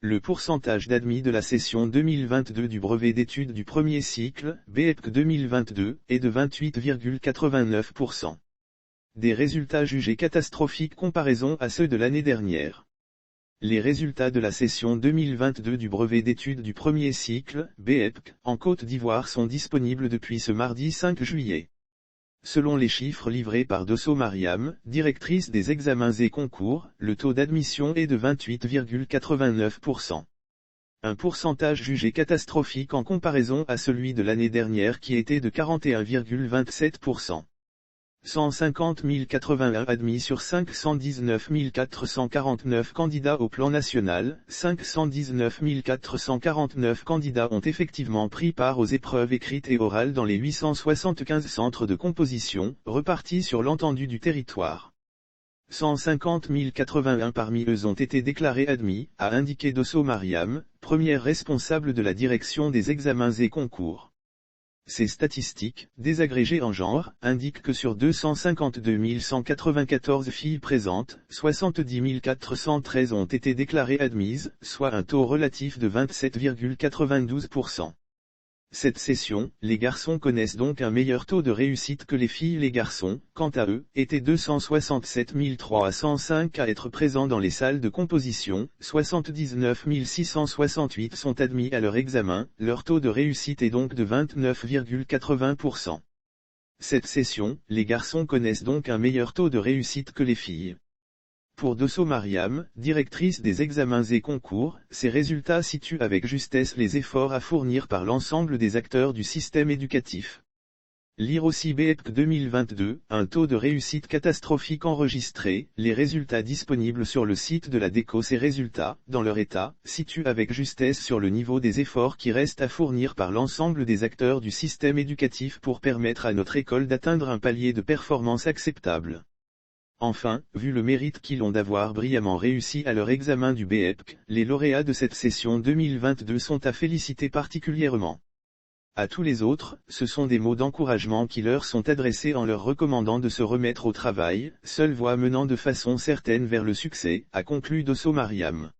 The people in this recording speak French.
Le pourcentage d'admis de la session 2022 du brevet d'études du premier cycle, BEPC 2022, est de 28,89%. Des résultats jugés catastrophiques comparaison à ceux de l'année dernière. Les résultats de la session 2022 du brevet d'études du premier cycle, BEPC, en Côte d'Ivoire sont disponibles depuis ce mardi 5 juillet. Selon les chiffres livrés par Dosso Mariam, directrice des examens et concours, le taux d'admission est de 28,89%. Un pourcentage jugé catastrophique en comparaison à celui de l'année dernière qui était de 41,27%. 150 081 admis sur 519 449 candidats au plan national, 519 449 candidats ont effectivement pris part aux épreuves écrites et orales dans les 875 centres de composition, repartis sur l'entendu du territoire. 150 081 parmi eux ont été déclarés admis, a indiqué Dosso Mariam, première responsable de la direction des examens et concours. Ces statistiques, désagrégées en genre, indiquent que sur 252 194 filles présentes, 70 413 ont été déclarées admises, soit un taux relatif de 27,92%. Cette session, les garçons connaissent donc un meilleur taux de réussite que les filles. Les garçons, quant à eux, étaient 267 305 à être présents dans les salles de composition, 79 668 sont admis à leur examen, leur taux de réussite est donc de 29,80%. Cette session, les garçons connaissent donc un meilleur taux de réussite que les filles. Pour Dosso Mariam, directrice des examens et concours, ces résultats situent avec justesse les efforts à fournir par l'ensemble des acteurs du système éducatif. Lire aussi BEPC 2022, un taux de réussite catastrophique enregistré, les résultats disponibles sur le site de la DECO. Ces résultats, dans leur état, situent avec justesse sur le niveau des efforts qui restent à fournir par l'ensemble des acteurs du système éducatif pour permettre à notre école d'atteindre un palier de performance acceptable. Enfin, vu le mérite qu'ils ont d'avoir brillamment réussi à leur examen du BEPC, les lauréats de cette session 2022 sont à féliciter particulièrement. À tous les autres, ce sont des mots d'encouragement qui leur sont adressés en leur recommandant de se remettre au travail, seule voie menant de façon certaine vers le succès, a conclu Dosso Mariam.